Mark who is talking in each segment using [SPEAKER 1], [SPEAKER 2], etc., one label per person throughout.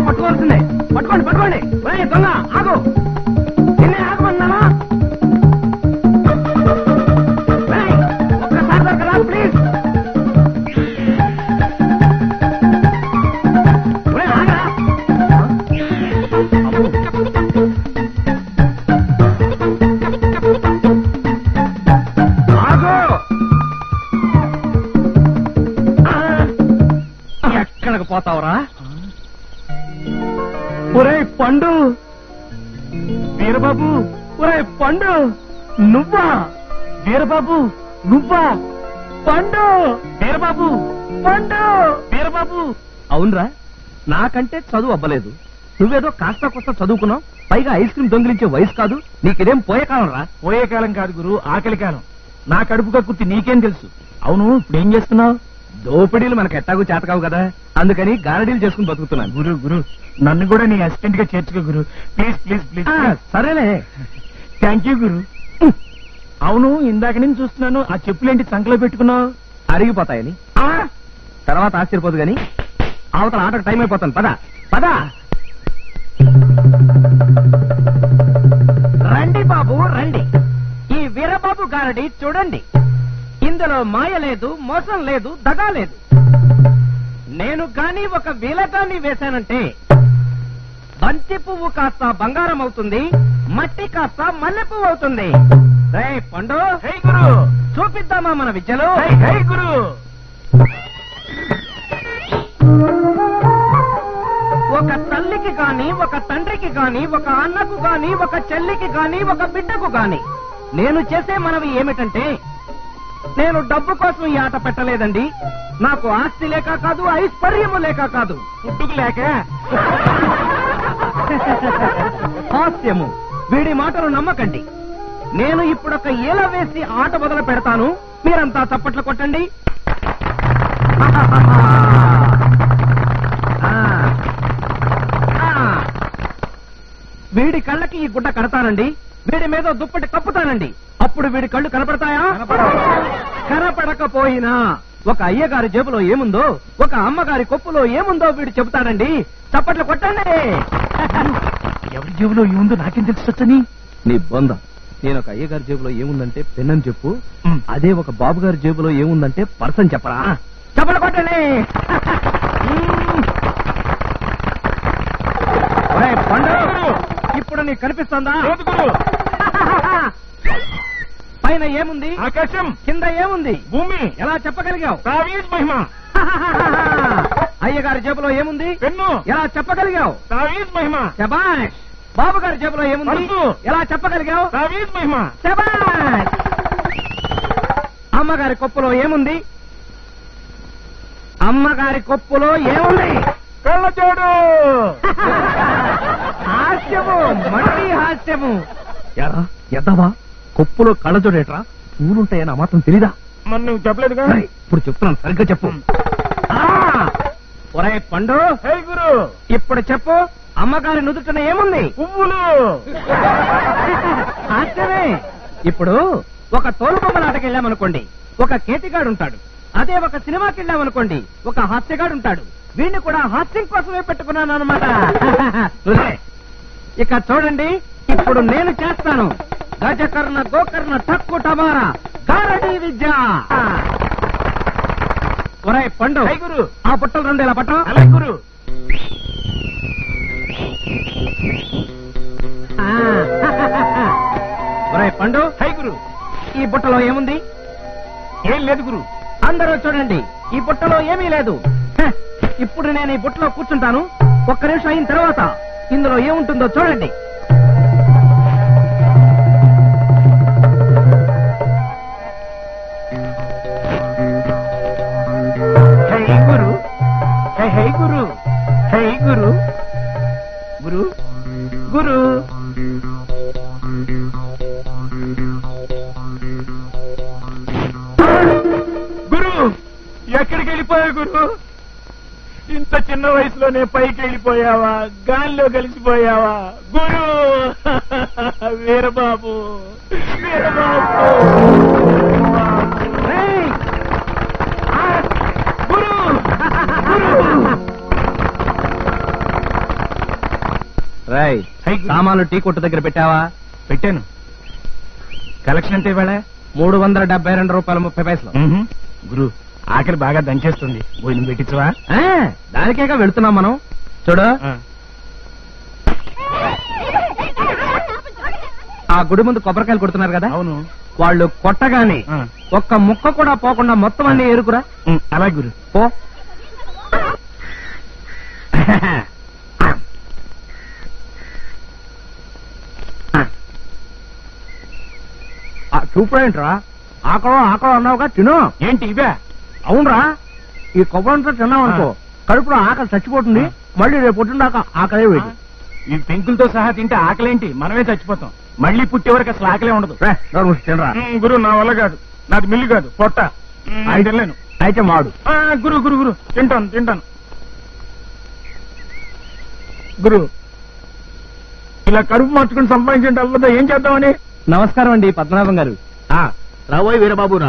[SPEAKER 1] పట్టుకోవాల్సిందే. పట్టుకోండి పట్టుకోండి. దొంగ ఆగు, నిన్నే ఆగమన్నానా? ఒక్కసారి దొరకరా ప్లీజ్. ఆగరా. ఎక్కడికి పోతావురా? ఒరే పండు, వీరబాబు, ఒరే పండు, నువ్వా? వీరబాబు నువ్వా? పండు, వీరబాబు, పండు, వీరబాబు. అవునరా, నాకంటే చదువు అవ్వలేదు. నువ్వేదో కాస్త కొత్త చదువుకున్నావు. పైగా ఐస్ క్రీమ్ దొంగిలించే వయసు కాదు. నీకిదేం పోయే కాలం రా.
[SPEAKER 2] పోయే కాలం కాదు గురు, ఆకలి కాలం. నా కడుపుగా కుర్తి నీకేం తెలుసు? అవును, ఇప్పుడు ఏం చేస్తున్నావు?
[SPEAKER 1] దోపిడీలు మనకు ఎట్టాగూ చేతకావు కదా, అందుకని గారడీలు చేసుకుని బతుకుతున్నాను.
[SPEAKER 2] గురు గురు, నన్ను కూడా నీ అసిస్టెంట్ గా చేర్చుకో గురు, ప్లీజ్ ప్లీజ్ ప్లీజ్.
[SPEAKER 1] సరేలే,
[SPEAKER 2] థ్యాంక్ యూ గురు. అవును, ఇందాక నుంచి చూస్తున్నాను, ఆ చెప్పులేంటి సంకలో పెట్టుకున్నావు?
[SPEAKER 1] అరిగిపోతాయని. తర్వాత ఆశ్చర్యపోదు గాని అవతల ఆటకు టైం అయిపోతాను. పద పద. రండి బాబు రండి, ఈ వీరబాబు గారడి చూడండి. ఇందులో మాయ లేదు, మోసం లేదు, దగా లేదు. నేను గాని ఒక వీలగాన్ని వేశానంటే బంతి పువ్వు కాస్త బంగారం అవుతుంది, మట్టి కాస్త మల్లె పువ్వు అవుతుంది. రే పండు,
[SPEAKER 2] హై గురు,
[SPEAKER 1] చూపిద్దామా మన విద్యలో?
[SPEAKER 2] హై గురు.
[SPEAKER 1] ఒక తల్లికి గాని, ఒక తండ్రికి గాని, ఒక అన్నకు గాని, ఒక చెల్లికి గాని, ఒక బిడ్డకు గాని నేను చేసే మనవి ఏమిటంటే, నేను డబ్బు కోసం ఈ ఆట పెట్టలేదండి. నాకు ఆస్తి లేక కాదు, ఐశ్వర్యము లేక కాదు,
[SPEAKER 2] పుట్టుకు లేక.
[SPEAKER 1] హాస్యము. వీడి మాటలు నమ్మకండి. నేను ఇప్పుడొక ఈల వేసి ఆట మొదలు పెడతాను. మీరంతా చప్పట్లు కొట్టండి. వీడి కళ్ళకి ఈ గుడ్డ కడతానండి. వీడి మీద దుప్పటి కప్పుతానండి. అప్పుడు వీడి కళ్ళు కనపడతాయా? కనపడకపోయినా ఒక అయ్యగారి జేబులో ఏముందో, ఒక అమ్మగారి కొప్పులో ఏముందో వీడు చెబుతాడండి. చప్పట్లు కొట్టండి.
[SPEAKER 2] ఎవరి జేబులో ఏముందో నాకేం తెలుసని?
[SPEAKER 1] నీ బొంద. నేను ఒక అయ్యగారి జేబులో ఏముందంటే పెన్నని చెప్పు, అదే ఒక బాబు గారి జేబులో ఏముందంటే పర్సన్ చెప్పరా. చప్పట్లు కొట్టండి. పండు, ఇప్పుడు నీకు కనిపిస్తుందా? పైన ఏముంది?
[SPEAKER 2] ఆకాశం.
[SPEAKER 1] కింద ఏముంది?
[SPEAKER 2] భూమి.
[SPEAKER 1] ఎలా చెప్పగలిగావు?
[SPEAKER 2] తావీజ్ మహిమ.
[SPEAKER 1] అయ్యగారి జేబులో ఏముంది?
[SPEAKER 2] పెన్ను.
[SPEAKER 1] ఎలా చెప్పగలిగావు?
[SPEAKER 2] తావీజ్ మహిమ.
[SPEAKER 1] శబాష్. బాబు గారి జేబులో ఏముంది?
[SPEAKER 2] పర్సు.
[SPEAKER 1] ఎలా చెప్పగలిగావు?
[SPEAKER 2] తావీజ్ మహిమ.
[SPEAKER 1] శబాష్. అమ్మగారి కొప్పులో ఏముంది? అమ్మగారి కొప్పులో ఏముంది?
[SPEAKER 2] కళ్ళజోడు.
[SPEAKER 1] హాస్యము, మళ్ళీ హాస్యము. ఎరా ఎద్దవా, కొప్పులో కళ్ళజోడేట్రా? పూలుంటాయని ఆ మాత్రం తెలీదా?
[SPEAKER 2] మరి నువ్వు చెప్పలేదుగా.
[SPEAKER 1] ఇప్పుడు చెప్తున్నాను, సరిగ్గా చెప్పు. ఒరే పండు,
[SPEAKER 2] హై గురు,
[SPEAKER 1] ఇప్పుడు చెప్పు, అమ్మగారి నుదుటన ఏముంది?
[SPEAKER 2] పువ్వులు.
[SPEAKER 1] హాస్యమే. ఇప్పుడు ఒక తోలుబొమ్మలాటకి వెళ్ళామనుకోండి, ఒక కేతిగాడు ఉంటాడు. అదే ఒక సినిమాకి వెళ్ళామనుకోండి, ఒక హాస్యగాడు ఉంటాడు. వీడిని కూడా హాస్యం కోసమే పెట్టుకున్నాను అనమాట. ఇక చూడండి, ఇప్పుడు నేను చేస్తాను గజకర్ణ గోకర్ణ టక్కు టమారా గారడీ విద్య. ఒరే పండు,
[SPEAKER 2] హై గురు,
[SPEAKER 1] ఆ పుట్టలు రెండు ఇలా పట్ట.
[SPEAKER 2] అలాగే గురు.
[SPEAKER 1] ఒరే పండు,
[SPEAKER 2] హై గురు.
[SPEAKER 1] ఈ బుట్టలో ఏముంది?
[SPEAKER 2] ఏం లేదు గురు.
[SPEAKER 1] అందరూ చూడండి, ఈ బుట్టలో ఏమీ లేదు. ఇప్పుడు నేను ఈ బుట్టలో కూర్చుంటాను. ఒక్క నిమిషం అయిన తర్వాత ఇందులో ఏముంటుందో చూడండి.
[SPEAKER 2] హై గురు, హై గురు, హై గురు, గురు గురు. గురు, ఎక్కడికి వెళ్ళిపోయావు గురు? ఇంత చిన్న వయసులోనే పైకి వెళ్ళిపోయావా? గాల్లో కలిసిపోయావా గురు? వీరబాబు, వీరబాబు. గురు, గురు.
[SPEAKER 1] రాయ్ సామాన్లు టీ కొట్టు దగ్గర పెట్టావా?
[SPEAKER 2] పెట్టాను. కలెక్షన్ ఎంత ఇవాళ?
[SPEAKER 1] 372 రూపాయలు 30 పైసలు.
[SPEAKER 2] గురు ఆకలి బాగా దంచేస్తుంది, భోజనం పెట్టించవా?
[SPEAKER 1] దానికేగా వెళ్తున్నాం మనం. చూడు, ఆ గుడి ముందు కొబ్బరికాయలు కొడుతున్నారు కదా,
[SPEAKER 2] అవును.
[SPEAKER 1] వాళ్ళు కొట్టగానే ఒక్క ముక్క కూడా పోకుండా మొత్తం అన్ని ఏరుకురా.
[SPEAKER 2] అలా గురు.
[SPEAKER 1] పో. చూపేంట్రా, ఆకలో ఆకలో అన్నావుగా, తిను.
[SPEAKER 2] ఏంటి ఇవే?
[SPEAKER 1] అవునరా, ఈ కొబ్బరంతా తిన్నావనుకో కడుపులో ఆకలి చచ్చిపోతుంది, మళ్ళీ రేపు పొద్దున్నాక ఆకలే వేడి.
[SPEAKER 2] ఈ పెంకులతో సహా తింటే ఆకలేంటి, మనమే చచ్చిపోతాం. మళ్ళీ పుట్టే వరకు అసలు ఆకలే ఉండదు.
[SPEAKER 1] తినరా.
[SPEAKER 2] గురు నా వల్ల కాదు, నాది మిల్లు కాదు, పొట్ట. తినలేను.
[SPEAKER 1] అయితే మాడు.
[SPEAKER 2] గురు గురు గురు తింటాను తింటాను. గురు ఇలా కడుపు మార్చుకుని సంపాదించే డబ్బుతో ఏం చేద్దామని.
[SPEAKER 1] నమస్కారం అండి పద్మనాభం గారు.
[SPEAKER 3] రాబోయే వీరబాబురా,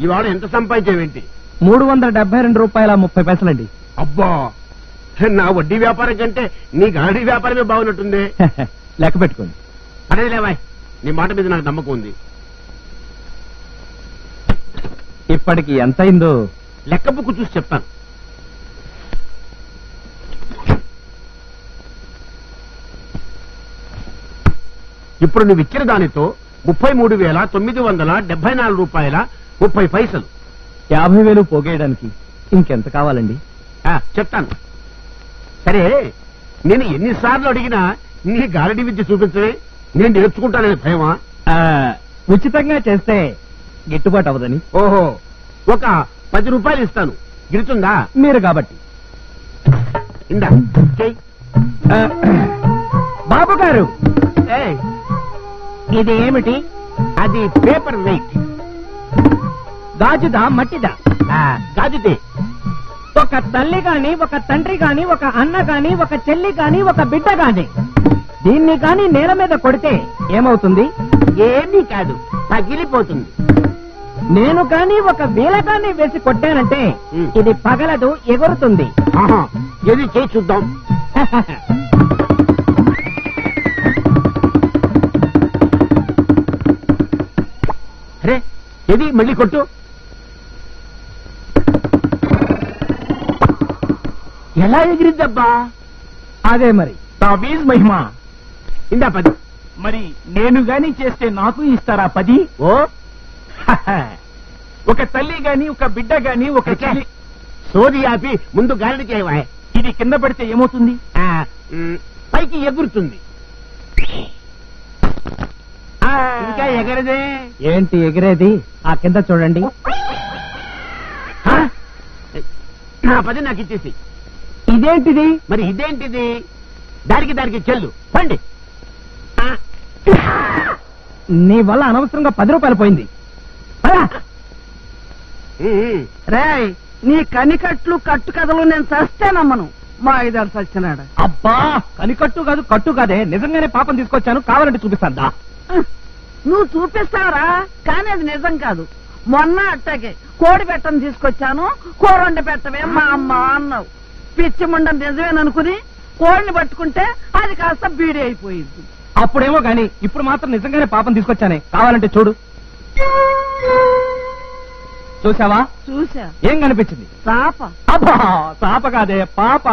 [SPEAKER 3] ఇవాళ ఎంత సంపాదించేవేంటి?
[SPEAKER 1] 372 రూపాయల 30 పైసలండి.
[SPEAKER 3] అబ్బా, నా వడ్డీ వ్యాపారం కంటే నీ గాడి వ్యాపారమే బాగున్నట్టుంది.
[SPEAKER 1] లెక్క పెట్టుకోండి.
[SPEAKER 3] అదే లేవాయ్, నీ మాట మీద నాకు నమ్మకం ఉంది.
[SPEAKER 1] ఇప్పటికి ఎంత అయిందో
[SPEAKER 3] లెక్క బుక్ చూసి చెప్తాను. ఇప్పుడు నువ్వు ఇచ్చిన దానితో 33,974 రూపాయల 30 పైసలు.
[SPEAKER 1] 50,000 పోగేయడానికి ఇంకెంత కావాలండి?
[SPEAKER 3] చెప్తాను. సరే, నేను ఎన్నిసార్లు అడిగినా నీ గారడీ విద్య చూపించవే, నేను నేర్చుకుంటానని భయమా?
[SPEAKER 1] ఉచితంగా చేస్తే గిట్టుబాటు అవదని.
[SPEAKER 3] ఓహో, ఒక 10 రూపాయలు ఇస్తాను, గిడుతుందా?
[SPEAKER 1] మీరు కాబట్టి.
[SPEAKER 3] ఇందా చెయ్.
[SPEAKER 1] బాబు గారు,
[SPEAKER 3] ఏయ్,
[SPEAKER 1] ఇది ఏమిటి?
[SPEAKER 3] అది పేపర్ వెయిట్.
[SPEAKER 1] గాజుదా మట్టిదా?
[SPEAKER 3] గాజుతే.
[SPEAKER 1] ఒక తల్లి గాని, ఒక తండ్రి గాని, ఒక అన్న గాని, ఒక చెల్లి గాని, ఒక బిడ్డ గాని దీన్ని గాని నేల మీద కొడితే ఏమవుతుంది?
[SPEAKER 3] ఏమీ కాదు, పగిలిపోతుంది.
[SPEAKER 1] నేను గాని ఒక వీలకాన్ని వేసి కొట్టానంటే ఇది పగలదు, ఎగురుతుంది.
[SPEAKER 3] ఏది చేయి చూద్దాం. అరే, ఏది మళ్ళీ కొట్టు. ఎలా ఎగిరిద్దబ్బా?
[SPEAKER 1] అదే మరి
[SPEAKER 2] తావీజ్ మహిమ.
[SPEAKER 3] ఇందా 10.
[SPEAKER 2] మరి నేను గాని చేస్తే నాకు ఇస్తారా 10?
[SPEAKER 3] ఓ,
[SPEAKER 2] ఒక తల్లి గాని, ఒక బిడ్డ గాని, ఒక చెల్లి.
[SPEAKER 3] సోది ఆపి ముందు గాలిని చేయవా.
[SPEAKER 2] ఇది కింద పడితే ఏమవుతుంది?
[SPEAKER 3] పైకి ఎగురుతుంది. ఇంకా ఎగరదే.
[SPEAKER 1] ఏంటి ఎగిరేది? ఆ కింద చూడండి.
[SPEAKER 3] నా 10 నాకు ఇచ్చేసి.
[SPEAKER 1] ఇదేంటిది?
[SPEAKER 3] మరి ఇదేంటిది? దానికి చెల్లు పండి.
[SPEAKER 1] నీ వల్ల అనవసరంగా 10 రూపాయలు పోయింది.
[SPEAKER 4] రేయ్, నీ కనికట్లు కట్టు కథలు నేను చస్తే నమ్మను. మా ఐదారు చచ్చినాడు.
[SPEAKER 1] అబ్బా, కనికట్టు కాదు కట్టు కాదే, నిజంగానే పాపం తీసుకొచ్చాను, కావాలంటే చూపిస్తాను.
[SPEAKER 4] నువ్వు చూపిస్తావరా, కానీ అది నిజం కాదు. మొన్న అట్టగే కోడి పెట్టని తీసుకొచ్చాను, కూరండి పెట్టవే మా అమ్మ అన్నావు. పిచ్చి ముండం నిజమేననుకుని కోడిని పట్టుకుంటే అది కాస్త బీడి అయిపోయింది.
[SPEAKER 1] అప్పుడేమో గాని ఇప్పుడు మాత్రం నిజంగానే పాపం తీసుకొచ్చానే, కావాలంటే చూడు. చూసావా?
[SPEAKER 4] చూసా.
[SPEAKER 1] ఏం కనిపించింది?
[SPEAKER 4] పాప.
[SPEAKER 1] అబ్బా, పాప కాదే, పాప.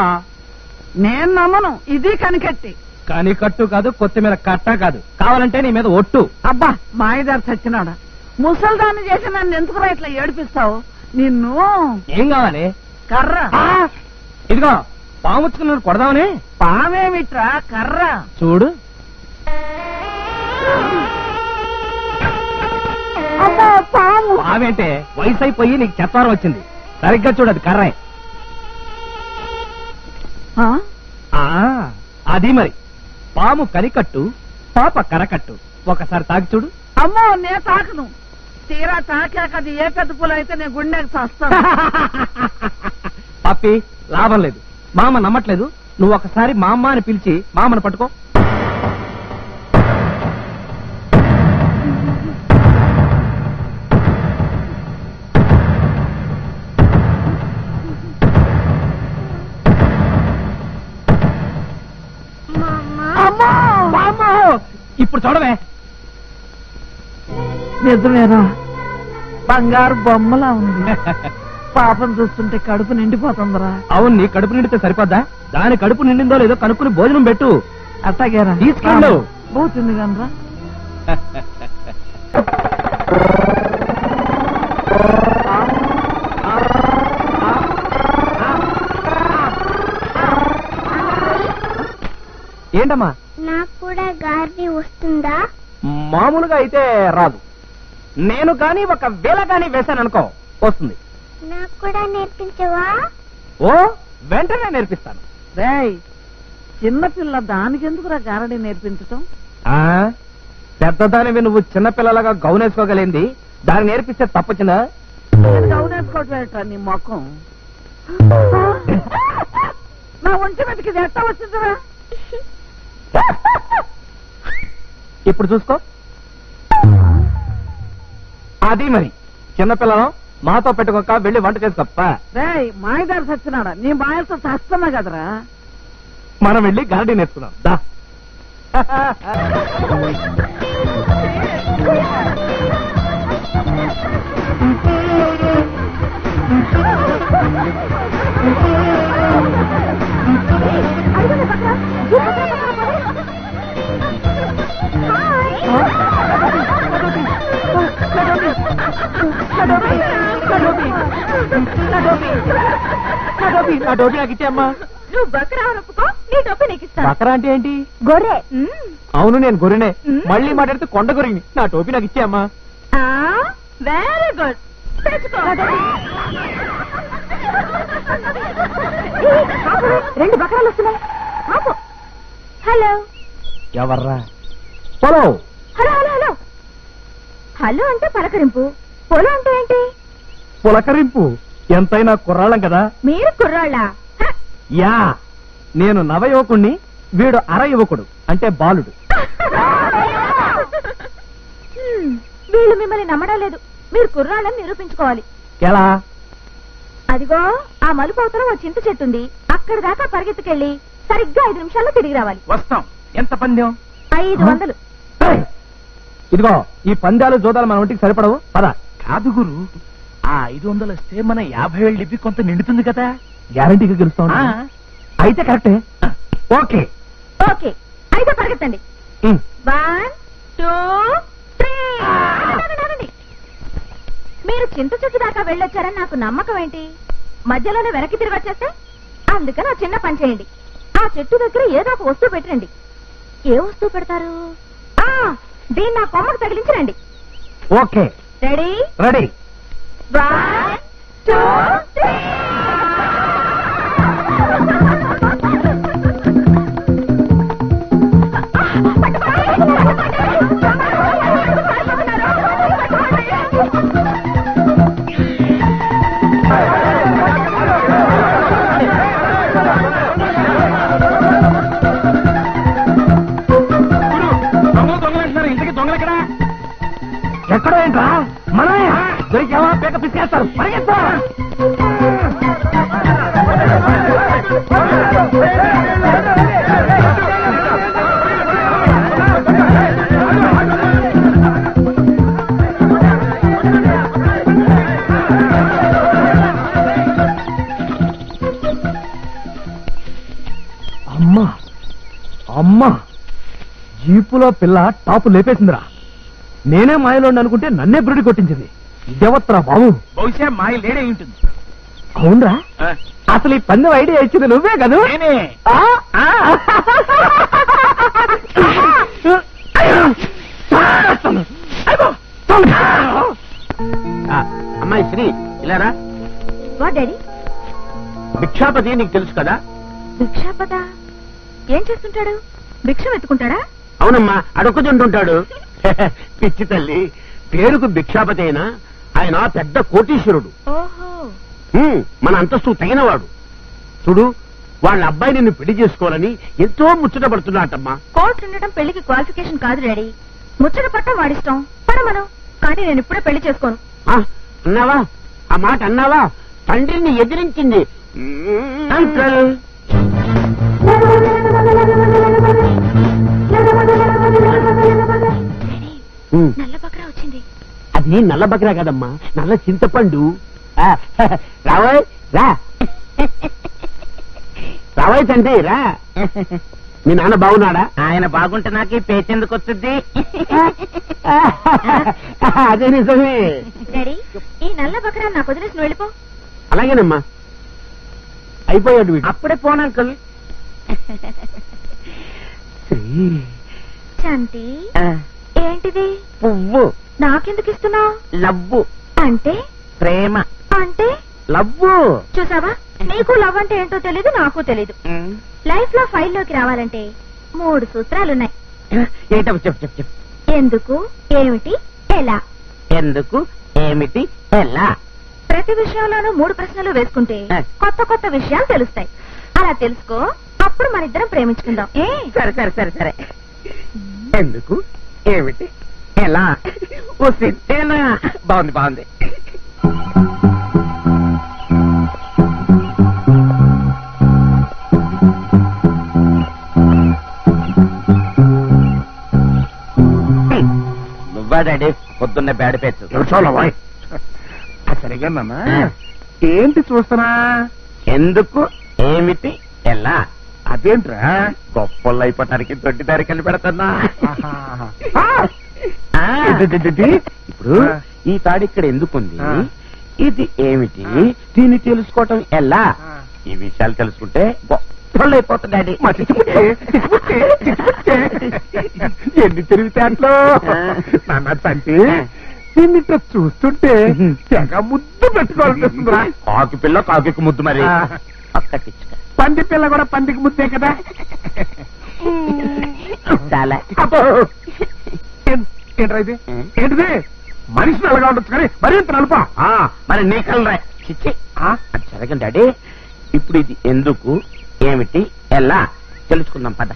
[SPEAKER 4] నేను నమ్మను, ఇది కనికట్టి.
[SPEAKER 1] కనికట్టు కాదు, కొత్తిమీర కట్ట కాదు, కావాలంటే నీ మీద ఒట్టు.
[SPEAKER 4] అబ్బా, మాయదారు చచ్చినాడా. ముసల్దాన్ని చేసి నన్ను ఎందుకు ఇట్లా ఏడిపిస్తావు? నిన్ను.
[SPEAKER 1] ఏం కావాలి?
[SPEAKER 4] కర్ర.
[SPEAKER 1] ఇదిగో పాముచ్చుకున్నాడు, కొడదామని.
[SPEAKER 4] పామేమిట్రా, కర్ర.
[SPEAKER 1] చూడు.
[SPEAKER 4] పాము.
[SPEAKER 1] పామేంటే, వయసు అయిపోయి నీకు చెత్తారం వచ్చింది. సరిగ్గా చూడదు, కర్రే. అది మరి పాము కనికట్టు, పాప కరకట్టు. ఒకసారి తాకి చూడు.
[SPEAKER 4] అమ్మో, నేను తాకను. తీరా తాకాక అది ఏ పెద్ద పూలు అయితే నేను గుండెకి చస్తాను.
[SPEAKER 1] పప్పి, లాభం లేదు. మామ నమ్మట్లేదు. నువ్వు ఒకసారి మా అమ్మ అని పిలిచి మామను పట్టుకో.
[SPEAKER 2] ఇప్పుడు చూడవే.
[SPEAKER 4] నిజమేరా, బంగారు బొమ్మలా ఉంది. పాపం చూస్తుంటే కడుపు నిండిపోతుందిరా.
[SPEAKER 1] అవును, నీ కడుపు నిండితే సరిపోద్దా? దాని కడుపు నిండిందో లేదో కనుక్కుని భోజనం పెట్టు.
[SPEAKER 4] అట్టాగేరా,
[SPEAKER 1] తీసుకెళ్ళు.
[SPEAKER 4] పోతుంది కనరా.
[SPEAKER 1] ఏంటమ్మా?
[SPEAKER 5] నాకు కూడా గారి వస్తుందా?
[SPEAKER 1] మామూలుగా అయితే రాదు. నేను కానీ ఒక వేళ కానీ వేశాననుకో వస్తుంది.
[SPEAKER 5] నాకు కూడా నేర్పించవా?
[SPEAKER 1] ఓ, వెంటనే నేర్పిస్తాను.
[SPEAKER 4] రేయ్, చిన్నపిల్ల దానికెందుకురా గారడీ నేర్పించటం?
[SPEAKER 1] పెద్దదానివి నువ్వు చిన్నపిల్లలాగా గౌనేసుకోగలిగింది దాన్ని నేర్పిస్తే తప్పచ్చిందా?
[SPEAKER 4] గౌనేసుకోవటం నీ మొఖం. నా ఒంటి మీదకి ఇది ఎట్ట వచ్చిందిరా?
[SPEAKER 1] ఇప్పుడు చూసుకో. అది మరి చిన్నపిల్లలు మాతో పెట్టుకోక వెళ్ళి వంట చేసుకోప్ప.
[SPEAKER 4] రేయ్, మాయదారి సచ్చినాడా, నీ మాయలతో చస్తున్నా కదరా.
[SPEAKER 1] మనం వెళ్ళి గారడీ నేర్చుకున్నాం దా. నా టోపీ నాకు ఇచ్చేమ్మా.
[SPEAKER 5] నువ్వు బకరా ఒప్పుకో, నీ టోపీ నీకు ఇస్తాను.
[SPEAKER 1] బకరా అంటే ఏంటి?
[SPEAKER 5] గొర్రె.
[SPEAKER 1] అవును, నేను గొర్రెనే. మళ్ళీ మాట్లాడితే కొండ గొర్రెని. నా టోపీ నాకు ఇచ్చేమ్మా.
[SPEAKER 5] వెరీ గుడ్, తెచ్చుకో. 2 బకరాలు వస్తున్నాయి. హలో.
[SPEAKER 1] ఎవర్రా? Hello.
[SPEAKER 5] Hello hello hello hello అంటే పలకరింపు, పొలం అంటే ఏంటి?
[SPEAKER 1] పులకరింపు. ఎంతైనా కుర్రాళ్ళం కదా.
[SPEAKER 5] మీరు కుర్రాళ్ళ?
[SPEAKER 1] యా, నేను నవ యువకుణ్ణి, వీడు అర యువకుడు అంటే బాలుడు.
[SPEAKER 5] వీళ్ళు మిమ్మల్ని నమ్మడం లేదు. మీరు కుర్రాళ్ళని నిరూపించుకోవాలి.
[SPEAKER 1] ఎలా?
[SPEAKER 5] అదిగో ఆ మలుపు అవతల ఓ చింత చెట్టు ఉంది. అక్కడి దాకా పరిగెత్తుకెళ్ళి సరిగ్గా 5 నిమిషాల్లో తిరిగి రావాలి.
[SPEAKER 2] వస్తాం. ఎంత పందెం?
[SPEAKER 5] 500.
[SPEAKER 1] ఇదిగో ఈ పందాలు జోదాలు మన ఒంటికి సరిపడవు. పద.
[SPEAKER 2] కాదు గురు, ఆ 500 వస్తే మన 50 ఏళ్ళు ఇప్పి కొంత నిండుతుంది కదా.
[SPEAKER 1] గ్యారంటీగా గెలుస్తాం. అయితే కరెక్టే. ఓకే
[SPEAKER 5] ఓకే, అయితే పరిగెత్తండి. 1 2 3. మీరు చింత చెట్టు దాకా వెళ్ళొచ్చారని నాకు నమ్మకం ఏంటి? మధ్యలోనే వెనక్కి తిరిగి వచ్చేస్తే? అందుకని ఆ చిన్న పని చేయండి. ఆ చెట్టు దగ్గర ఏదో ఒక వస్తువు పెట్టండి. ఏ వస్తువు పెడతారు? దీన్ని నా కొమ్మకు తగిలించరండి.
[SPEAKER 1] Okay,
[SPEAKER 5] ready?
[SPEAKER 1] రెడీ.
[SPEAKER 5] 1 2 3.
[SPEAKER 2] ఇంతకీ దొంగలెక్కడా?
[SPEAKER 1] ఎక్కడో ఏంట్రా? మనమే దొరికావా? పేక పిసికేస్తారు. పరిగెత్తా. అమ్మా అమ్మా, జీపులో పిల్ల టాపు లేపేసిందిరా. నేనే మాయలో అనుకుంటే నన్నే బ్రుడి కొట్టించింది. ఇదేవత్రా బాబు?
[SPEAKER 2] బహుశా మాయ లేడే ఉంటుంది.
[SPEAKER 1] అవునరా? అసలు ఈ పందెం ఐడియా ఇచ్చింది నువ్వే కదా?
[SPEAKER 3] అమ్మాయి శ్రీ, ఇలారా.
[SPEAKER 5] What daddy?
[SPEAKER 3] భిక్షాపతి నీకు తెలుసు కదా?
[SPEAKER 5] భిక్షాపత ఏం చేస్తుంటాడు? భిక్షం ఎత్తుకుంటాడా?
[SPEAKER 3] అవునమ్మా, అడొక్క తింటుంటాడు. పిచ్చి తల్లి, పేరుకు భిక్షాపతి అయినా ఆయన పెద్ద కోటీశ్వరుడు.
[SPEAKER 5] ఓహో.
[SPEAKER 3] మన అంతస్తు తగినవాడు. చూడు, వాళ్ళ అబ్బాయి నిన్ను పెళ్లి చేసుకోవాలని ఎంతో ముచ్చట పడుతున్నాటమ్మా.
[SPEAKER 5] కోర్టు ఉండటం పెళ్లికి క్వాలిఫికేషన్ కాదు డాడీ. ముచ్చట పట్టం వాడిష్టం, పడమను. కానీ నేను ఇప్పుడే పెళ్లి చేసుకోను.
[SPEAKER 3] అన్నావా? ఆ మాట అన్నావా? తండ్రిని ఎదిరించింది. అంకల్,
[SPEAKER 5] నల్ల బకరా వచ్చింది.
[SPEAKER 3] అది నల్ల బకరా కాదమ్మా, నల్ల చింతపండు. రావోయ్ రా, రావోయ్ తండ్రి రా. మీ నాన్న బాగున్నాడా?
[SPEAKER 1] ఆయన బాగుంటే నాకు ఈ పేచెందుకు వస్తుంది?
[SPEAKER 3] అదే నిజమే.
[SPEAKER 5] డాడీ, ఈ నల్ల బకరా నాకు వదిలేసి వెళ్ళిపో.
[SPEAKER 3] అలాగేనమ్మా, అయిపోయాడు వీడు.
[SPEAKER 1] అప్పుడే పోను అంకుల్.
[SPEAKER 5] శాంతి, ఏంటిది?
[SPEAKER 1] పువ్వు.
[SPEAKER 5] నాకెందుకు ఇస్తున్నావు?
[SPEAKER 1] లవ్వు
[SPEAKER 5] అంటే?
[SPEAKER 1] ప్రేమ.
[SPEAKER 5] అంటే?
[SPEAKER 1] లవ్వు.
[SPEAKER 5] చూసావా, నీకు లవ్ అంటే ఏంటో తెలీదు, నాకు తెలీదు. లైఫ్ లో ఫైల్లోకి రావాలంటే 3 సూత్రాలున్నాయి.
[SPEAKER 1] ఏంటో చెప్పు చెప్పు చెప్పు.
[SPEAKER 5] ఎందుకు, ఏమిటి, ఎలా.
[SPEAKER 1] ఎందుకు, ఏమిటి, ఎలా.
[SPEAKER 5] ప్రతి విషయంలోనూ 3 ప్రశ్నలు వేసుకుంటే కొత్త కొత్త విషయాలు తెలుస్తాయి. అలా తెలుసుకో, అప్పుడు మన ఇద్దరం ప్రేమించుకుందాం.
[SPEAKER 1] సరే సరే సరే సరే. ఎందుకు, ఏమిటి, ఎలా. ఓ సిద్ధేనా? బాగుంది బాగుంది. నువ్వా డాడీ పొద్దున్నే బ్యాడ్ పేచ్చు?
[SPEAKER 2] సరిగా నాన్న, ఏంటి చూస్తున్నా?
[SPEAKER 1] ఎందుకు, ఏమిటి, ఎలా.
[SPEAKER 2] అదేంట్రా?
[SPEAKER 1] గొప్పలు అయిపోవటానికి దొడ్డి దారి కలిపి పెడతానా? ఇప్పుడు ఈ తాడు ఇక్కడ ఎందుకుంది, ఇది ఏమిటి, దీన్ని తెలుసుకోవటం ఎలా. ఈ విషయాలు తెలుసుకుంటే గొప్పలు అయిపోతుంది డాడీ.
[SPEAKER 2] ఎన్ని తిరుగుతాంట్లో నాన్న తండ్రి, నిన్నిట చూస్తుంటే తెగ ముద్దు పెట్టుకోవాలనిపిస్తుందిరా.
[SPEAKER 1] కాకి పిల్ల కాకి ముద్దు మరి. ఒక్కటిచ్చుక.
[SPEAKER 2] పంది పిల్ల కూడా పందికి ముద్దే కదా.
[SPEAKER 1] చాలా.
[SPEAKER 2] ఏంట్రా ఇది? ఏంటిది? మనిషి నల్లగా ఉండొచ్చు కానీ మరి ఇంత నలుపా?
[SPEAKER 1] మరి నీ కలరా? చిచ్చి, అది జరగండి డాడీ. ఇప్పుడు ఇది ఎందుకు, ఏమిటి, ఎలా తెలుసుకుందాం పద.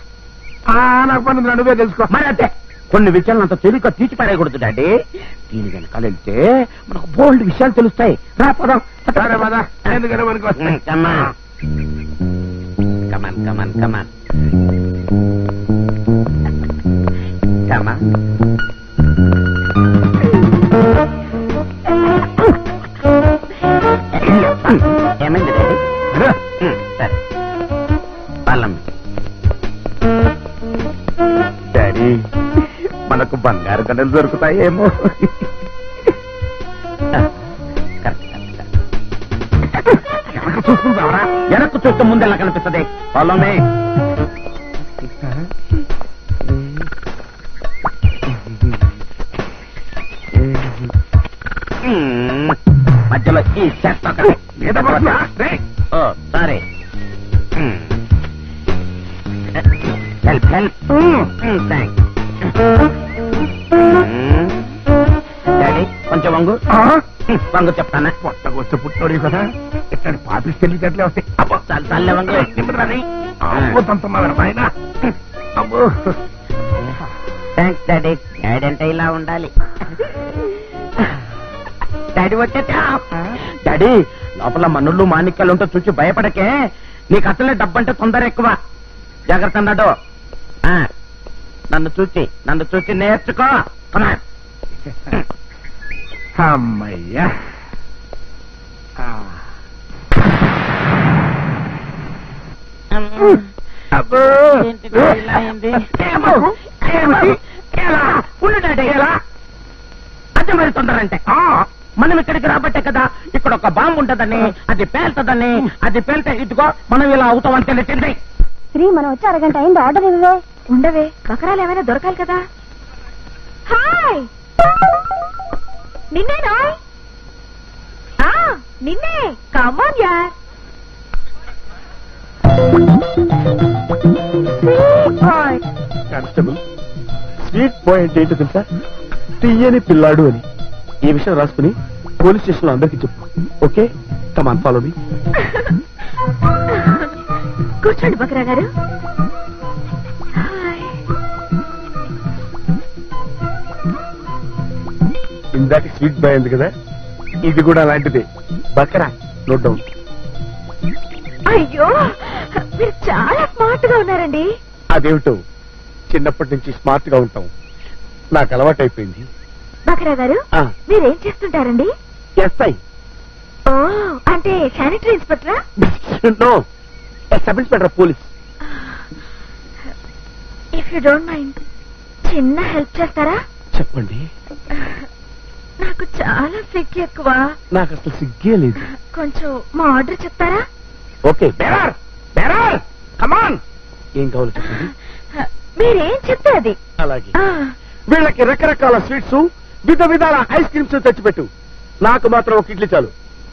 [SPEAKER 2] నాకు పని నువ్వే తెలుసుకో.
[SPEAKER 1] మరి అంతే, కొన్ని విషయాలు అంత తేలిక తీసి పడేయకూడదు డాడీ. దీని వెనకాల వెళ్తే మనకు బోల్డ్ విషయాలు తెలుస్తాయి. రా పదం.
[SPEAKER 2] సరే పద. ఎందుకనే మనకు
[SPEAKER 1] కమాన్ కమాన్ కమాన్ కమాన్ కమాన్. ఏమైంది డాడీ? సరే పళ్ళం. డాడీ, మనకు బంగారు గంటలు దొరుకుతాయేమో.
[SPEAKER 2] చూసుకుంటావరా?
[SPEAKER 1] వెనక్కు చూస్తే ముందు ఎలా కనిపిస్తుంది? పొలమే. మధ్యలో ఈ చెత్త ఒకటి. ఓ సరే, హెల్ప్ హెల్ప్. Thanks daddy. కొంచెం వంగు వంగు చెప్తానా?
[SPEAKER 2] కొత్తగా వచ్చే పుట్టినోడు కదా, ఇక్కడ పాపిస్ తెలియట్లే వస్తాయి. అబ్బో
[SPEAKER 1] చాలా చల్లే వంగు.
[SPEAKER 2] అబ్బో తంతున్నారా ఆయన. అబ్బో
[SPEAKER 1] థ్యాంక్స్ డాడీ. డాడీ అంటే ఇలా ఉండాలి. డాడీ వచ్చేటా? డాడీ, లోపల మనుళ్ళు మాణిక్యాలు ఉంటే చూసి భయపడకే. నీకు అసలే డబ్బంటే తొందర ఎక్కువ. జాగ్రత్త అన్నాడు. నన్ను చూసి నేర్చుకో.
[SPEAKER 2] అమ్మయ్యా. అబ్బో
[SPEAKER 1] అదే మరి తొందర అంటే. మనం ఇక్కడికి రాబట్టే కదా ఇక్కడ ఒక బాంబు ఉంటదని, అది పేల్తదని, అది పేల్తే ఇదిగో మనం ఇలా అవుతామని తెలిసింది.
[SPEAKER 5] శ్రీ, మనం వచ్చి అరగంట అయింది. ఆర్డర్ ఇవ్వవే. ఉండవే, బకరాలు ఏమైనా దొరకాలి కదా. హాయ్, నిన్నేనా? నిన్నే. కమాన్ యార్.
[SPEAKER 2] కానిస్టేబుల్, స్వీట్ పాయింట్ ఏంటో తెలుసా? తీయని పిల్లాడు అని. ఈ విషయం రాసుకుని పోలీస్ స్టేషన్ లో అందరికీ చెప్పు. Okay, come on follow me.
[SPEAKER 5] కూర్చోండి బకరా గారు.
[SPEAKER 2] ఇందాక స్వీట్ బాయ్ ఉంది కదా, ఇది కూడా అలాంటిదే. బకరా, నోట్ డౌన్.
[SPEAKER 5] అయ్యో, మీరు చాలా స్మార్ట్ గా ఉన్నారండి.
[SPEAKER 2] అదేమిటో, చిన్నప్పటి నుంచి స్మార్ట్ గా ఉంటాం. నాకు అలవాటు అయిపోయింది.
[SPEAKER 5] బకరా గారు మీరేం చేస్తుంటారండి?
[SPEAKER 2] ఎస్ఐ.
[SPEAKER 5] ఓ అంటే శానిటరీ ఇన్స్పెక్టరా?
[SPEAKER 2] No, sub inspector police.
[SPEAKER 5] If you don't mind చిన్న హెల్ప్ చేస్తారా?
[SPEAKER 2] చెప్పండి.
[SPEAKER 5] నాకు చాలా సిగ్గు ఎక్కువ.
[SPEAKER 2] నాకు అసలు సిగ్గే లేదు.
[SPEAKER 5] కొంచెం మా ఆర్డర్ చెప్తారా?
[SPEAKER 2] ఓకే. బేరార్ బేరార్ కమాన్. ఏం కావాలో చెప్పండి.
[SPEAKER 5] మీరేం చెప్తే అది.
[SPEAKER 2] అలాగే. వీళ్ళకి రకరకాల స్వీట్స్, విధ విధాల ఐస్ క్రీమ్స్ తెచ్చిపెట్టు. నాకు మాత్రం ఒక ఇడ్లీ చాలు.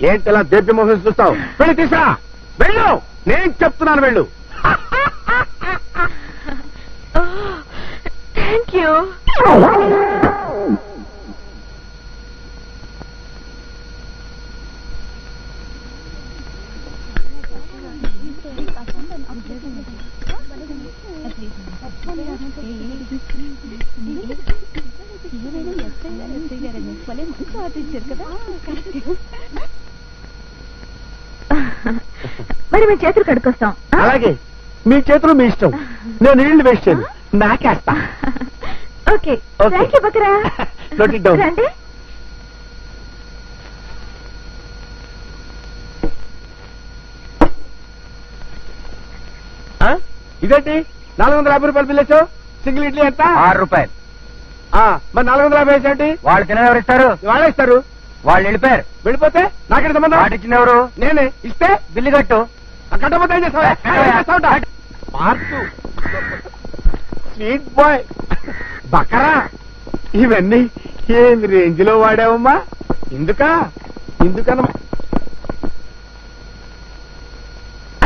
[SPEAKER 2] ఏంటలా దీర్ఘమోహన్ చూస్తావు? వెళ్ళి తీసా. వెళ్ళు, నేను చెప్తున్నాను వెళ్ళు.
[SPEAKER 5] Thank you. మరి మీ చేతులు కడుకొస్తాం.
[SPEAKER 2] అలాగే, మీ చేతులు మీ ఇష్టం. నేను నీళ్లు వేస్ట్ చేయను, నాకేస్తా.
[SPEAKER 5] ఓకే. థ్యాంక్ యూ బకరా.
[SPEAKER 2] Note it down.
[SPEAKER 5] రండి.
[SPEAKER 2] ఇదేంటి 450 రూపాయలు బిల్ వేసావు? సింగిల్ ఇడ్లీ ఎంత?
[SPEAKER 3] 6 రూపాయలు.
[SPEAKER 2] మరి 450 వేసేంటి?
[SPEAKER 3] వాళ్ళు తిన ఎవరు ఇస్తారు?
[SPEAKER 2] వాళ్ళే ఇస్తారు.
[SPEAKER 3] వాళ్ళు వెళ్ళిపోయారు.
[SPEAKER 2] వెళ్ళిపోతే నాకెంత సంబంధం?
[SPEAKER 3] వాటిచ్చింది ఎవరు?
[SPEAKER 2] నేనే. ఇస్తే
[SPEAKER 3] బిల్లు కట్టు.
[SPEAKER 2] కట్టపోతే ఏం చేస్తావు? మార్పు. స్వీట్ బాయ్ బకరా, ఇవన్నీ ఏం రేంజ్ లో వాడావమ్మా? ఇందుకన్నా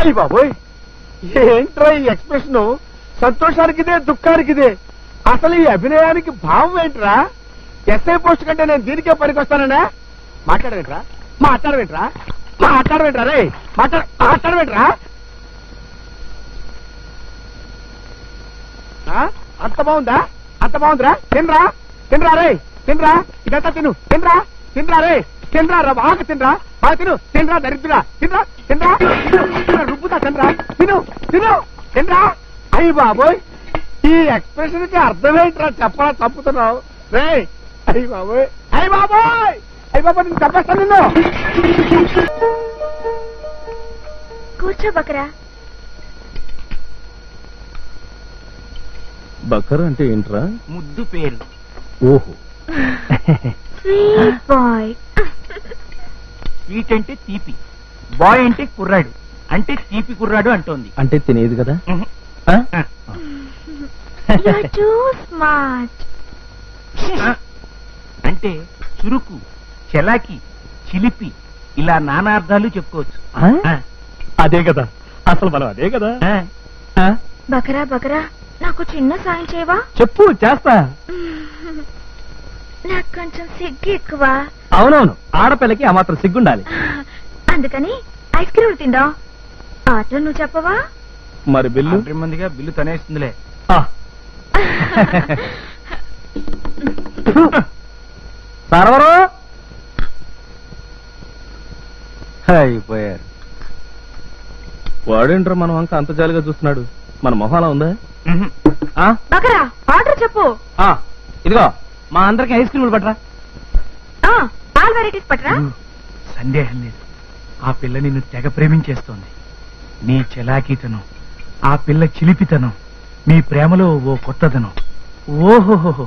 [SPEAKER 2] అయ్యి బాబోయ్, ఏంట్రా ఈ ఎక్స్ప్రెషన్? సంతోషానికిదే, దుఃఖానికిదే. అసలు ఈ అభినయానికి భావం ఏంట్రా? ఎస్ఐ పోస్ట్ కంటే నేను దీనికే పనికొస్తానన్నా? మాట్లాడవేంట్రా రే? మాట్లాడవేంట్రా? అంత బాగుందిరా. తినరా రే, తినరా. ఇదంతా తినరా రే. తినరా రా, బాగా తినరా. తినరా దరిద్రా. తినరా రుబ్బుతా. తినరా. అయ్యి బాబోయ్, ఈ ఎక్స్ప్రెషన్ కి అర్థమేంట్రా? చెప్పరా, తప్పుతున్నావు రే. అయ్యి బాబోయ్ నేను తప్పేస్తాను నిన్ను.
[SPEAKER 5] కూర్చో బకరా.
[SPEAKER 2] బకర్ అంటే ఏంట్రా?
[SPEAKER 1] ముద్దు పేరు.
[SPEAKER 2] ఓహో.
[SPEAKER 5] Sweet boy.
[SPEAKER 1] స్వీట్ అంటే తీపి, బాయ్ అంటే కుర్రాడు. అంటే తీపి కుర్రాడు అంటోంది.
[SPEAKER 2] అంటే తినేది కదా.
[SPEAKER 5] You're too smart.
[SPEAKER 1] అంటే చురుకు, చలాకి, చిలిపి, ఇలా నానా అర్థాలు చెప్పుకోవచ్చు.
[SPEAKER 2] అదే కదా అసలు మనం, అదే కదా.
[SPEAKER 5] బకరా నాకు చిన్న సాయం చేయవా?
[SPEAKER 2] చెప్పు, చేస్తా.
[SPEAKER 5] నాకు కొంచెం సిగ్గు ఎక్కువ.
[SPEAKER 2] అవునవును, ఆడపిల్లకి ఆ మాత్రం సిగ్గుండాలి.
[SPEAKER 5] అందుకని ఐస్ క్రీమ్ తిందా. ఆటో నువ్వు చెప్పవా?
[SPEAKER 2] మరి బిల్లు?
[SPEAKER 1] మందిగా బిల్లు తనేస్తుందిలే.
[SPEAKER 2] సర్వరు
[SPEAKER 3] అయిపోయారు.
[SPEAKER 2] వాడేంట్రా మనం అంక అంత జాలిగా చూస్తున్నాడు? మన మొహాలా ఉందా?
[SPEAKER 5] బకరా ఆర్డర్ చెప్పు.
[SPEAKER 2] ఇదిగో మా అందరికి ఐస్ క్రీములు పట్టరా.
[SPEAKER 5] ఆల్ వెరైటీస్ పట్టరా.
[SPEAKER 1] సందేహం లేదు, ఆ పిల్ల నిన్ను తెగ ప్రేమించేస్తోంది. నీ చలాకీతనం, ఆ పిల్ల చిలిపితనం, మీ ప్రేమలో ఓ కొత్తదనం. ఓహోహో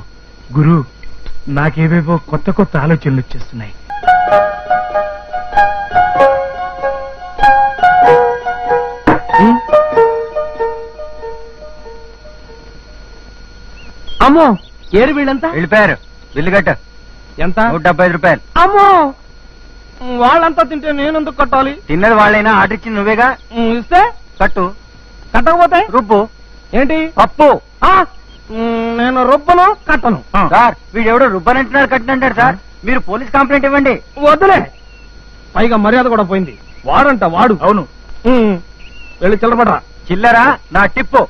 [SPEAKER 1] గురు, నాకేవేవో కొత్త ఆలోచనలు వచ్చేస్తున్నాయి.
[SPEAKER 2] అమ్మో, ఏడు వీళ్ళంతా
[SPEAKER 3] వెళ్ళిపోయారు. బిల్లు కట్ట.
[SPEAKER 2] ఎంత?
[SPEAKER 3] 175 రూపాయలు.
[SPEAKER 2] అమ్మో, వాళ్ళంతా తింటే నేనెందుకు కట్టాలి?
[SPEAKER 3] తిన్నది వాళ్ళైనా, ఆర్డర్ ఇచ్చింది నువ్వేగా.
[SPEAKER 2] ఇస్తే
[SPEAKER 3] కట్టు.
[SPEAKER 2] కట్టకపోతే
[SPEAKER 3] రుబ్బు.
[SPEAKER 2] ఏంటి?
[SPEAKER 3] పప్పు.
[SPEAKER 2] నేను రుబ్బను, కట్టను.
[SPEAKER 3] సార్, వీడెవడో రుబ్బనంటున్నాడు, కట్టినంటాడు సార్. మీరు పోలీస్ కంప్లైంట్ ఇవ్వండి.
[SPEAKER 2] వద్దులే, పైగా మర్యాద కూడా పోయింది. వాడంట వాడు.
[SPEAKER 1] అవును,
[SPEAKER 2] వెళ్ళి చిల్లబడరా.
[SPEAKER 3] చిల్లరా నా టిప్పు.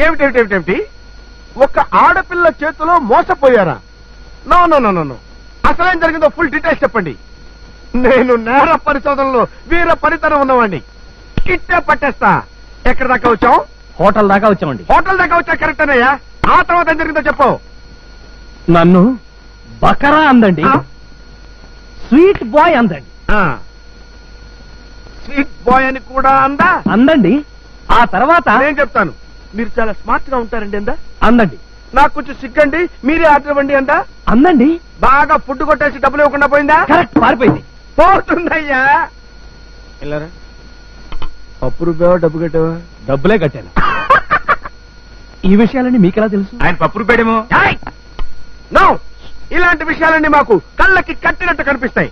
[SPEAKER 2] ఏమిటి? ఒక ఆడపిల్ల చేతిలో మోసపోయారా? నో, అసలేం జరిగిందో ఫుల్ డీటెయిల్స్ చెప్పండి. నేను నేర పరిశోధనలో వీర పరితనం ఉన్నవాడిని. ఇట్టే పట్టేస్తా. ఎక్కడి దాకా వచ్చాం? హోటల్ దాకా వచ్చామండి. హోటల్ దాకా వచ్చా కరెక్ట్ అన్నయ్యా. ఆ తర్వాత ఏం జరిగిందో చెప్పు.
[SPEAKER 1] నన్ను బకరా అందండి, స్వీట్ బాయ్ అందండి.
[SPEAKER 2] స్వీట్ బాయ్ అని కూడా
[SPEAKER 1] అందండి. ఆ తర్వాత
[SPEAKER 2] నేను చెప్తాను, మీరు చాలా స్మార్ట్ గా ఉంటారండి
[SPEAKER 1] అందండి.
[SPEAKER 2] నాకు కొంచెం సిగ్గండి, మీరే ఆర్డర్ ఇవ్వండి
[SPEAKER 1] అందండి.
[SPEAKER 2] బాగా ఫుడ్ కొట్టేసి డబ్బులు ఇవ్వకుండా పోయిందా?
[SPEAKER 1] కరెక్ట్, పారిపోయింది.
[SPEAKER 2] పోతుందయ్యా. అప్పు రూపాయవా డబ్బు కట్టావా?
[SPEAKER 1] డబ్బులే కట్టాను. ఈ విషయాలన్నీ మీకెలా తెలుసు?
[SPEAKER 3] ఆయన పప్పు రూపాయడేమో.
[SPEAKER 2] నో, ఇలాంటి విషయాలన్నీ మాకు కళ్ళకి కట్టినట్టు కనిపిస్తాయి.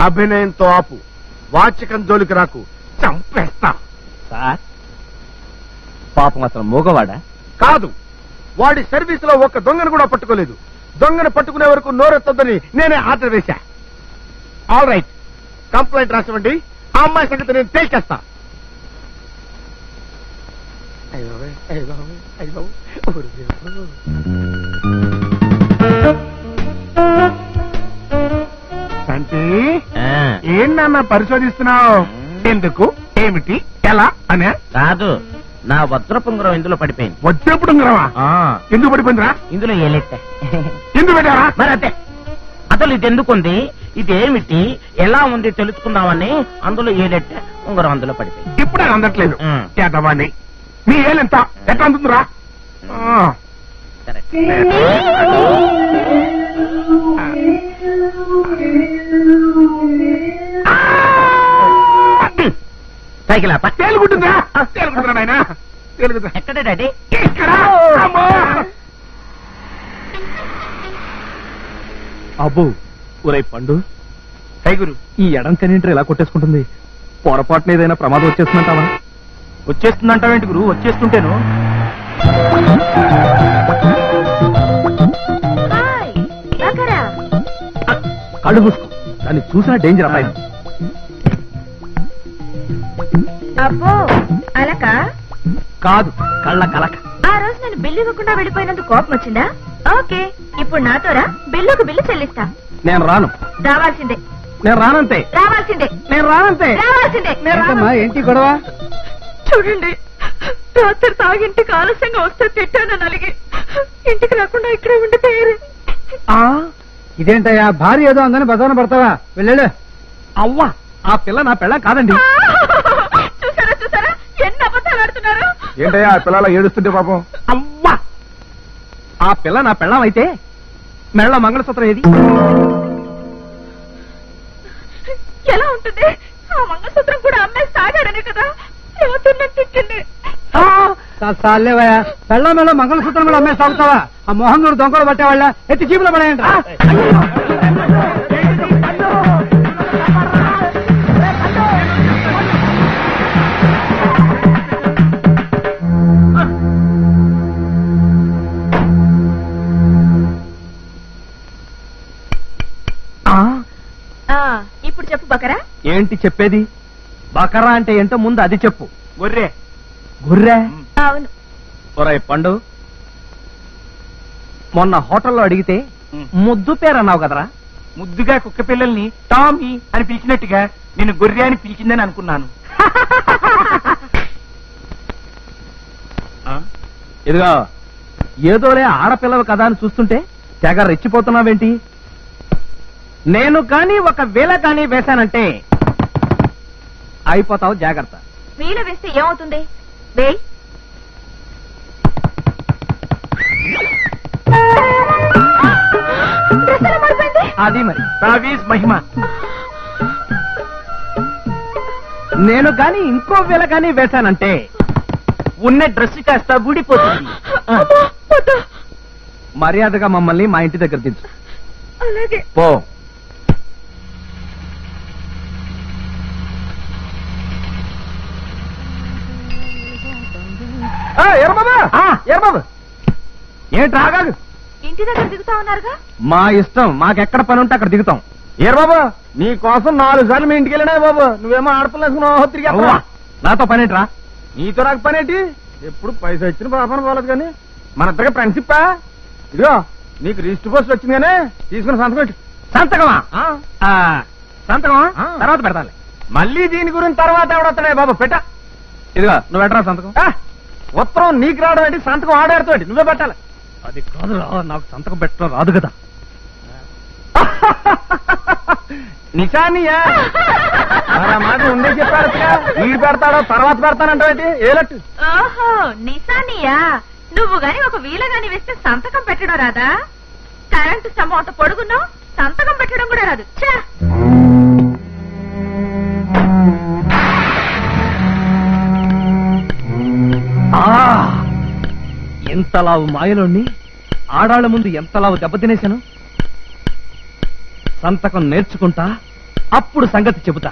[SPEAKER 2] అభినయంతో ఆపు, వాచకం జోలికి రాకు, చంపేస్తా.
[SPEAKER 1] సార్, పాపం అతను మూగవాడా?
[SPEAKER 2] కాదు, వాడి సర్వీస్ లో ఒక దొంగను కూడా పట్టుకోలేదు. దొంగను పట్టుకునే వరకు నోరెత్తొద్దని నేనే ఆర్డర్ వేశా. ఆల్ రైట్, కంప్లైంట్ రాసివ్వండి. ఆ అమ్మాయి సంగతి నేను తేల్చేస్తా.
[SPEAKER 3] అంటే ఏంటన్నా పరిశోధిస్తున్నావు? ఎందుకు, ఏమిటి, ఎలా అనే?
[SPEAKER 6] కాదు, నా వజ్రపుంగరం ఇందులో పడిపోయింది.
[SPEAKER 3] వచ్చేప్పుడు ఎందుకు పడిపోయిందిరా?
[SPEAKER 6] ఇందులో ఏలెట్ట.
[SPEAKER 3] ఎందుకు పెట్టారా?
[SPEAKER 6] మరి అదే అసలు ఇది ఎందుకుంది, ఇదేమిటి, ఎలా ఉంది తెలుసుకుందామని అందులో ఏలెట్ట ఉంగరం అందులో పడిపోయింది.
[SPEAKER 3] ఇప్పుడే అందట్లేదు చేద్దామని. మీ ఏలెంత ఎట్లా అందుతుందిరా?
[SPEAKER 6] సైకిల్
[SPEAKER 3] తేలుకుంటుందా? తేలుకుంటున్నా నాయన, తేలుకుంటా.
[SPEAKER 6] ఎక్కడే డాడీ?
[SPEAKER 3] ఇక్కడ.
[SPEAKER 1] అబ్బో, ఒరే పండు,
[SPEAKER 3] కైగురు,
[SPEAKER 1] ఈ ఎడం కనీంటర్ ఎలా కొట్టేసుకుంటుంది? పొరపాటున ఏదైనా ప్రమాదం వచ్చేస్తుందంటావా?
[SPEAKER 3] వచ్చేస్తుందంటావేంటి గురు? వచ్చేస్తుంటేను.
[SPEAKER 1] కళ్ళు మూసుకో, దాన్ని చూసినా డేంజర్ అబ్బాయి.
[SPEAKER 5] అబ్బో, అలక
[SPEAKER 1] కాదు, కళ్ళ కలక.
[SPEAKER 5] ఆ రోజు నేను బిల్లు ఇవ్వకుండా వెళ్ళిపోయినందుకు కోపం వచ్చిందా? ఓకే, ఇప్పుడు నాతోరా, బిల్లుకు బిల్లు చెల్లిస్తా.
[SPEAKER 1] నేను రాను.
[SPEAKER 5] రావాల్సిందే.
[SPEAKER 1] నేను రానంతే.
[SPEAKER 5] రావాల్సిందే.
[SPEAKER 1] నేను రానంతే.
[SPEAKER 5] రావాల్సిందే.
[SPEAKER 1] ఏంటి గొడవ?
[SPEAKER 4] చూడండి, రాత్రి తాగింటికి ఆలస్యంగా వస్తే తిట్టానని అలిగి ఇంటికి రాకుండా ఇక్కడే ఉండిపోయారు.
[SPEAKER 1] ఇదేంటయ్యా, భార్య ఏదో అందని బజాన పడతావా? వెళ్ళాడు. అవ్వా, ఆ పిల్ల నా పిల్ల కాదండి.
[SPEAKER 4] చూసారా చూసారా, ఎన్ని అబద్ధాలు ఆడుతున్నారు.
[SPEAKER 2] ఏంటయ్యా ఆ పిల్లల ఏడుస్తుంటే పాపం?
[SPEAKER 1] అవ్వా, ఆ పిల్ల నా పిల్లం అయితే మెళ్ళ మంగళసూత్రం ఏది?
[SPEAKER 4] ఎలా ఉంటుంది? ఆ మంగళసూత్రం కూడా అమ్మేసి తాగాడనే కదా తిట్టింది.
[SPEAKER 1] చాలేవయ్యా, పెళ్ళ మెళ్ళ మంగళసూత్రం కూడా అమ్మాయి సాగుతావా? ఆ మోహన్ గారు దొంగలు పట్టేవాళ్ళ ఎత్తి చీపులో పడేయండి.
[SPEAKER 5] ఇప్పుడు చెప్పు బకరా.
[SPEAKER 1] ఏంటి చెప్పేది? బకరా అంటే ఏంటో ముందు అది చెప్పు.
[SPEAKER 3] గొర్రె.
[SPEAKER 1] గుర్రే?
[SPEAKER 5] అవును.
[SPEAKER 1] ఒరే పండు, మొన్న హోటల్లో అడిగితే ముద్దు పేరు అన్నావు కదరా?
[SPEAKER 3] ముద్దుగా కుక్క పిల్లల్ని టామీ అని పిలిచినట్టుగా నేను గొర్రె అని పిలిచిందని అనుకున్నాను.
[SPEAKER 1] ఇదిగో, ఏదోలే ఆడపిల్లవు కదా అని చూస్తుంటే తెగ రెచ్చిపోతున్నావేంటి? నేను కానీ ఒక వేళ కానీ వేశానంటే అయిపోతావు, జాగ్రత్త.
[SPEAKER 5] వీల వేస్తే ఏమవుతుంది? వేయ్.
[SPEAKER 1] అది మరి
[SPEAKER 3] తావీజ్ మహిమ.
[SPEAKER 1] నేను కానీ ఇంకో వేళ కానీ వేశానంటే
[SPEAKER 6] ఉన్న డ్రెస్ కాస్త ఊడిపోతుంది.
[SPEAKER 1] మర్యాదగా మమ్మల్ని మా ఇంటి దగ్గర దించు.
[SPEAKER 4] అలాగే.
[SPEAKER 1] పో. ఏంటి రాగాదు?
[SPEAKER 5] ఇంటి దగ్గర దిగుతా ఉన్నారుగా.
[SPEAKER 1] మా ఇష్టం, మాకెక్కడ పని ఉంటే అక్కడ దిగుతాం.
[SPEAKER 2] ఏరు బాబు, నీ కోసం 4 సార్లు మీ ఇంటికి వెళ్ళినా బాబు, నువ్వేమో ఆడపిల్లేసుకున్నావు తిరిగి.
[SPEAKER 1] నాతో పనేంట్రా?
[SPEAKER 2] నీతో నాకు పనేంటి? ఎప్పుడు పైసా ఇచ్చిన పాపన పోలేదు కానీ మన ఇద్దరికి ఫ్రెండ్షిప్పా? ఇదిగో నీకు రిజిస్టర్ పోస్ట్ వచ్చింది కానీ తీసుకుని సంతకం పెట్టు.
[SPEAKER 1] సంతకమా? సంతకమా తర్వాత పెడతాను.
[SPEAKER 2] మళ్ళీ దీని గురించి తర్వాత ఎవడొస్తాడే బాబు, పెట్ట.
[SPEAKER 1] ఇదిగా నువ్వు పెట్టరా సంతకం. ఉత్తరం నీకు రావడం ఏంటి, సంతకం ఆడాడుతో నువ్వే పెట్టాలి. అది కాదురా, నాకు సంతకం పెట్టడం రాదు కదా. నిశానియా మాట ఉండే చెప్పారు. వీడు పెడతాడో తర్వాత పెడతానంటే ఏలట్టు.
[SPEAKER 5] ఓహో నిశానియా, నువ్వు గాని ఒక వీల గాని వేస్తే సంతకం పెట్టడం రాదా? కరెంటు స్తంభం అంత పొడుగున్నావు, సంతకం పెట్టడం కూడా రాదు. ఛా!
[SPEAKER 1] ఎంతలావు మాయలోని ఆడాళ్ల ముందు ఎంతలావు దెబ్బతినేశాను. సంతకం నేర్చుకుంటా, అప్పుడు సంగతి చెబుతా.